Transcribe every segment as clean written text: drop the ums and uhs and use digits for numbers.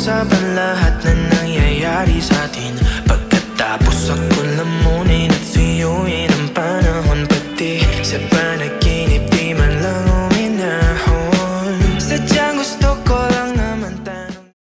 pag-usapan lahat na nangyayari sa atin. Pagkatapos ako lamunin at suyuin ang panahon, pati sa panaginip di man lang uminahon. Sadyang gusto ko lang naman tanong.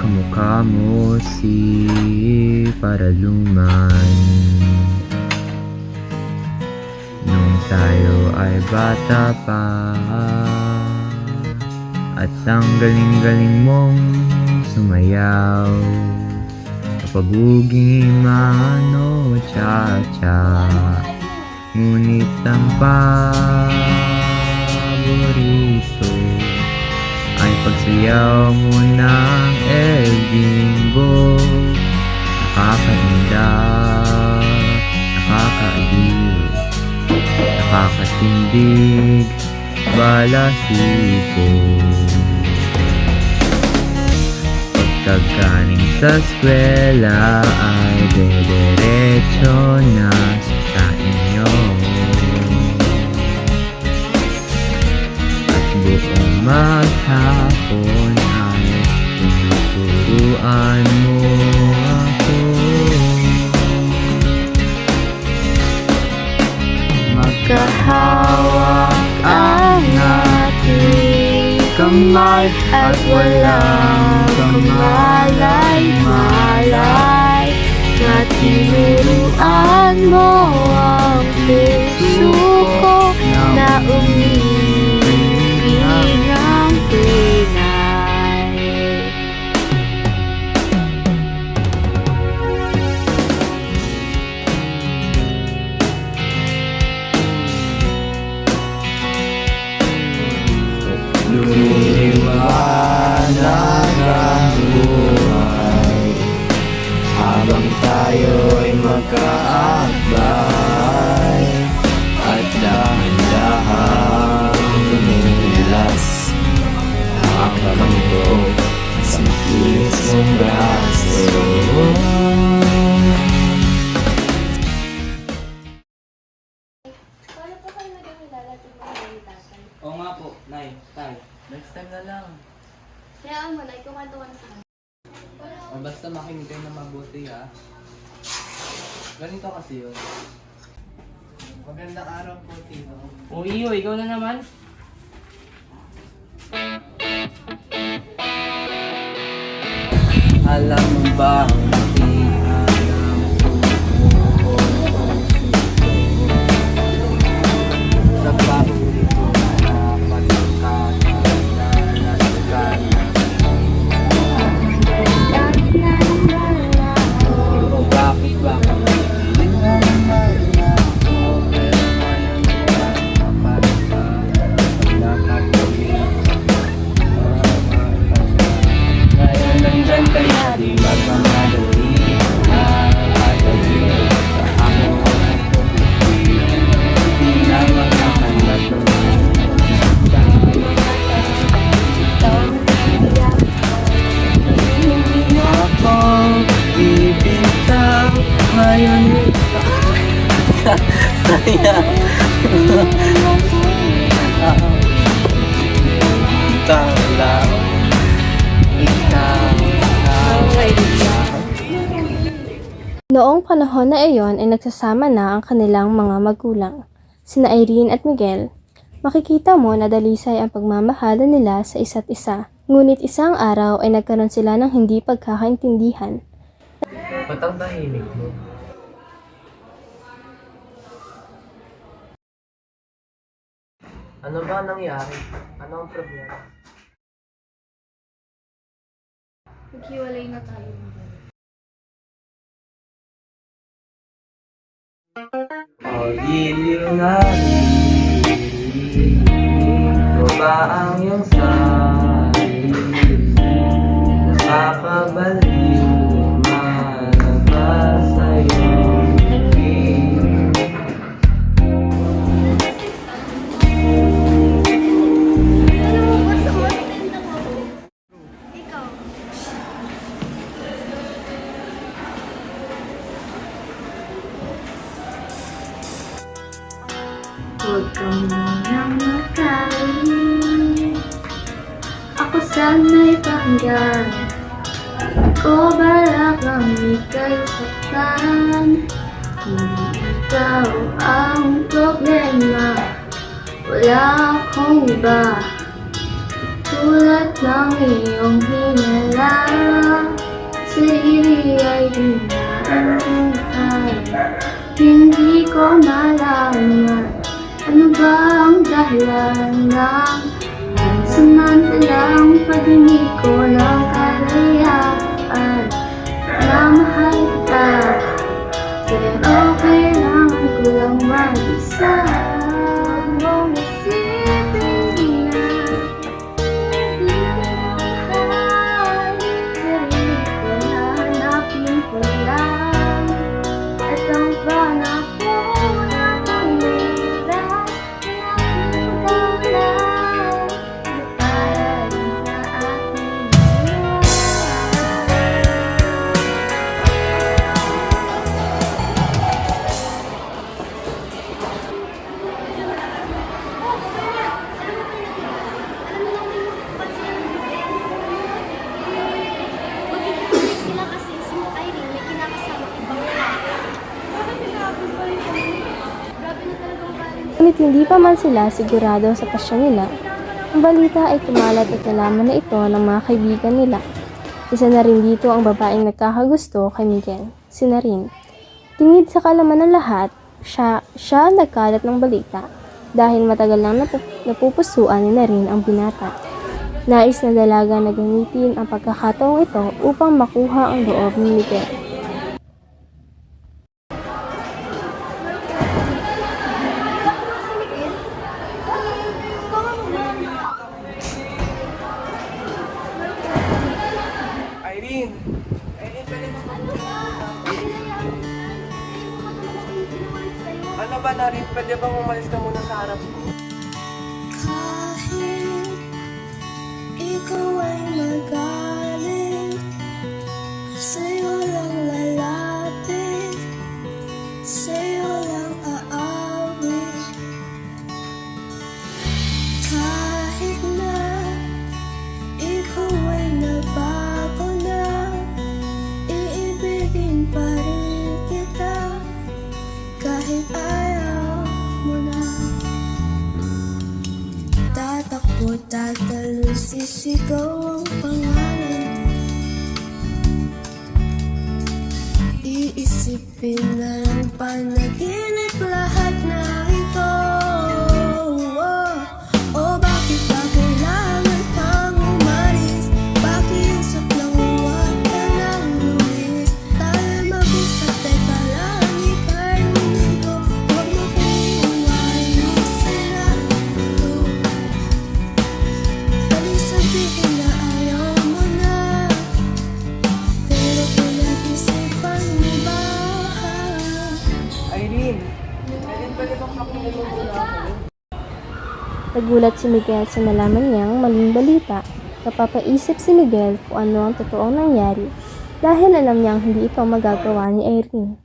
Kamukha mo si Paraluman nung tayo ay bata pa, at ang galing-galing mong sumayaw kapag ugiman o cha-cha. Ngunit ang paborito ay pagsayaw mo ng El Bimbo. Nakakainda, nakakaaliw, nakakatindig, balasipo. Pagkagaling sa eskwela ay dediretso na sa inyo, at buong maghapon ay tinuturuan mo ako. Magkahawak ang ating kamay at walang kamalay-malay, na tinuruan mo ang puso ko na umibig ng tunay. Lumiwanag ang buhay habang tayo'y magkaakbay, at dahan-dahang lumilas ang kampo sa kilis mong braso. Paano po kayo nagkakilala at yung mga tatay? Oo nga po, Nay, Tay. Next time na lang. Kaya mo na, ikukwento ko na sa kanya. O basta makinig kayo na mabuti ha. Ganito kasi yun. Magandang araw po, Tino. O iyo, ikaw na naman. Alam mo ba ang nakihanap mo sa paborito na pagkakalalaskan? O bakit ba? Saya. Tala. Noong panahon na iyon ay nagsasama na ang kanilang mga magulang, sina Irene at Miguel. Makikita mo na dalisay ang pagmamahalan nila sa isa't isa. Ngunit isang araw ay nagkaroon sila ng hindi pagkakaintindihan. Ba't ang tahimik mo? Ano ba nangyari? Ano ang problema? Naghiwalay na tayo, Miguel. Pag-ibig na ito ba ang iyong sarili? Nakakabaliw, malabas sa'yo. sana'y pakinggan. Ko balak ang ika'y saktan. Hindi ikaw ang problema, wala akong iba. Tulad ng iyong hinala, sarili ay dinaantungan. Hindi ko malaman ano ba ang dahilan ng pansamantalang pag-ibig ko ng kalayaan. Na mahal kita, pero kailangan ko lang mag-isa. Huwag mong isipin na hindi ko mahal. Sarili ko na hanapin ko lang. At ang panako na tumilas, hanapin ko lang. Para rin sa ating dalawa. Sila kasi si Irene may kinakasama ibang lalaki. Bakit pinapos pa rin kami? Grabe na talagang galing. Ngunit hindi pa man sila sigurado sa pasyon nila, ang balita ay kumalat at nalaman na ito ng mga kaibigan nila. Isa na rin dito ang babaeng nagkakagusto kay Miguel, si Narin. Tingid sa kalaman ng lahat, siya ang nagkalat ng balita dahil matagal nang napupusuan ni Narin ang binata. Nais na dalaga na gamitin ang pagkakataong ito upang makuha ang loob ni Miguel. Irene! Irene, pwede mo Ano ba na rin? Pwede bang umalis ka muna sa harap ko? Kahit ikaw ay magaling, sa'yo lang lalapit, sa'yo lang aawit. Kahit na ikaw ay nagbago na, iibigin pa rin kita. Kahit ayaw mo na, tatakbo, tatalo, sisigaw ang pangalan. Iisipin na lang panaginip lahat na ito. Oh, bakit ba kailangan pang umalis? Pakiusap lang, huwag ka nang lumis. Tayo mag-usap, teka lang, ikainin ko. Huwag mo kong ayusin na ito. Dali sabihin na ayaw mo na, pero pinag-isipan mo ba? Irene! Irene, pwede bang pakinggan mo muna ako? Nagulat si Miguel sa nalaman niyang maling balita. Napapaisip si Miguel kung ano ang totoong nangyari dahil alam niyang hindi ito magagawa ni Irene.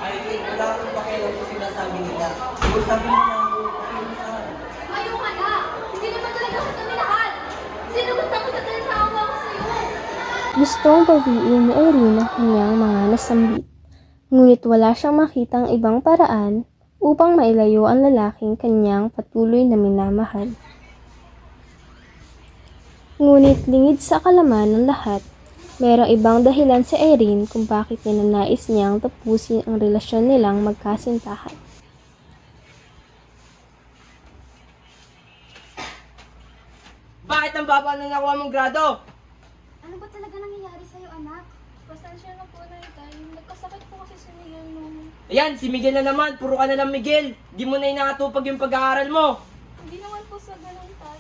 Irene, wala akong pakialam sa sinasabi nila. Kung sabi nila ang pakialam. Ayaw ka na! Hindi naman talaga kita minahal! Sinugot ako sa tinatawa ko sa'yo! Gustong bawiin ni Irene ang kanyang mga nasambit. Ngunit wala siyang makitang ibang paraan upang mailayo ang lalaking kanyang patuloy na minamahal. Ngunit lingid sa kalaman ng lahat, mayroong ibang dahilan si Irene kung bakit ninanais niyang tapusin ang relasyon nilang magkasintahan. Bakit ang baba na nakuha mong grado? Ano ba talaga nangyayari sa'yo, anak? Pasensya na po na tayo. Nagkasakit po kasi si Miguel nung... Ayan, si Miguel na naman. Puro ka na lang Miguel. Di mo na inakatupag yung pag-aaral mo. Hindi naman po sa ganun, tay.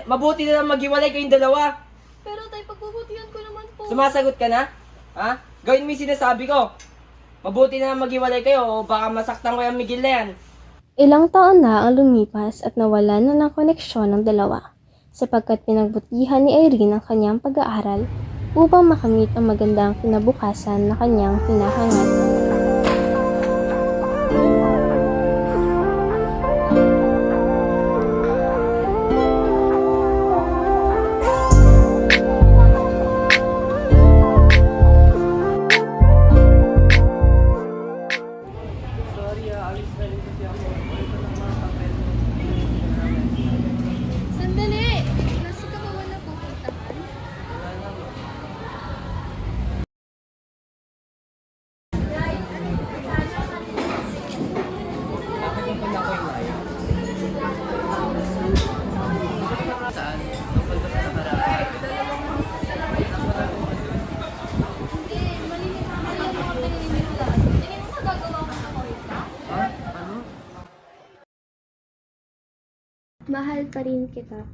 Mabuti na lang maghiwalay kayong dalawa. Pero tay, pagbubutihan ko naman po. Sumasagot ka na? Ha? Gawin mo yung sinasabi ko. Mabuti na lang maghiwalay kayo o baka masaktan ko yung Miguel na yan. Ilang taon na ang lumipas at nawala na ng koneksyon ng dalawa, sapagkat pinagbutihan ni Irene ang kanyang pag-aaral upang makamit ang magandang kinabukasan na kanyang hinahangad. Saan? Tungkol ba sa nakaraan? Ha? Ano? Mahal pa rin kita.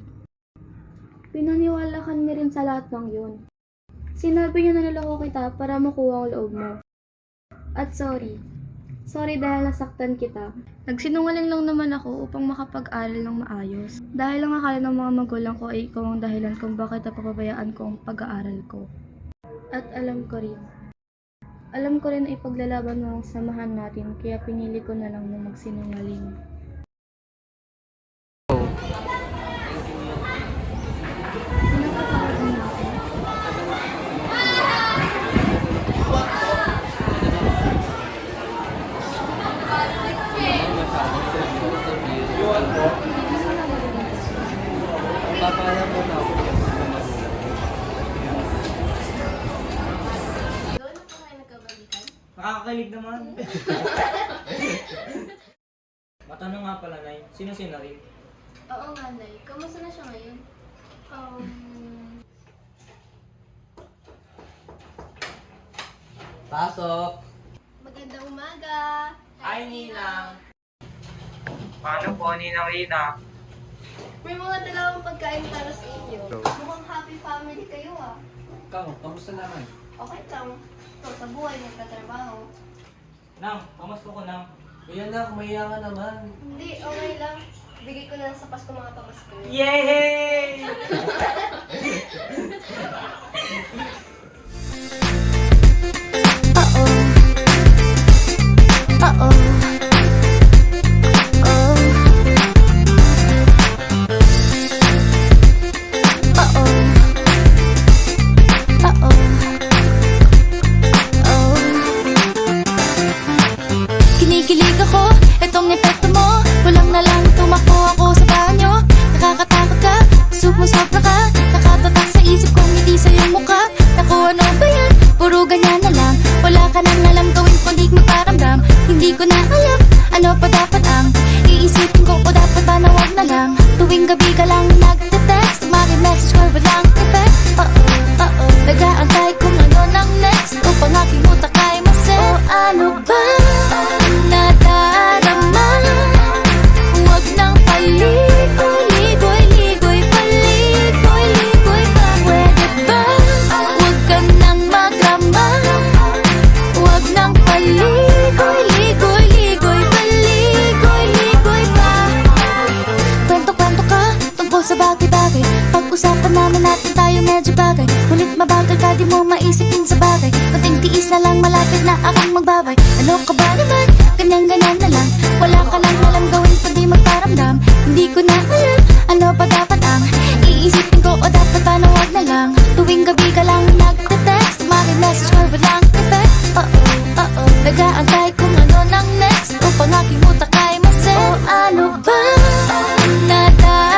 Pinaniwalakan mo rin sa lahat ng yun. Sinabi niya na naloko kita para makuha ang loob mo. At sorry. Sorry dahil nasaktan kita. Nagsinungaling lang naman ako upang makapag-aral ng maayos. Dahil ang akala ng mga magulang ko ay ikaw ang dahilan kung bakit napapabayaan ko ang pag-aaral ko. At alam ko rin na ipaglalaban mo ang samahan natin kaya pinili ko na lang na magsinungaling. Pinapatawad mo na ako. Papaalam mo na ako. Nakakakilig naman. Matanong nga pala, Nay. Sino si Narin? Oo nga, Nay. Kamusta na siya ngayon? Pasok! Magandang umaga! Hi, Ninang. Paano po, Ninang Rina? May mga dalawang pagkain para sa inyo. Mukhang happy family kayo ah. Ikaw, kamusta naman? Okay lang. Ito sa buhay, nagtatrabaho. Nang, kamusta ko, Nang? Kuya na, kumaya ka naman. Hindi, okay lang. Bigay ko na lang sa Pasko mga pamasko. Yay! Kinikilig ako, itong epekto mo. Kulang na lang tumakbo ako sa banyo. Nakakatakot ka, sumusobra ka. Nakatatak sa isip kong hindi sa iyong mukha. Naku, ano ba yan? Puro ganyan na lang. Wala ka nang alam gawin kundi magparamdam. Hindi ko na alam, ano pa dapat ang iisipin ko o dapat ba na wag na lang. Tuwing gabi ka lang nagte-text, message ko walang effect. Nag-aantay kung ano nang next upang aking utak ay maset. O ano ba nadarama? Huwag nang paligoy-ligoy, ligoy, paligoy-ligoy pa. Pwede ba? Huwag ka nang magrama. Huwag nang paligoy-ligoy, ligoy, paligoy-ligoy pa. Kwento-kwento ka tungkol sa bagay-bagay. Pag-usapan namin natin tayo medyo bagay. Ngunit mabagal ka, di mo maisipin sa bagay. Kunting tiis na lang, malapit na akong magbabay. Ano ka ba naman? Ganyan-ganyan na lang. Wala ka lang alam gawin kundi magparamdam. Hindi ko na alam, ano pa dapat ang iisipin ko o dapat ba na wag na lang. Tuwing gabi ka lang nagte-text, message ko walang effect. Nag-aantay kung ano nang next upang aking utak ay maset. O ano ba nadarama?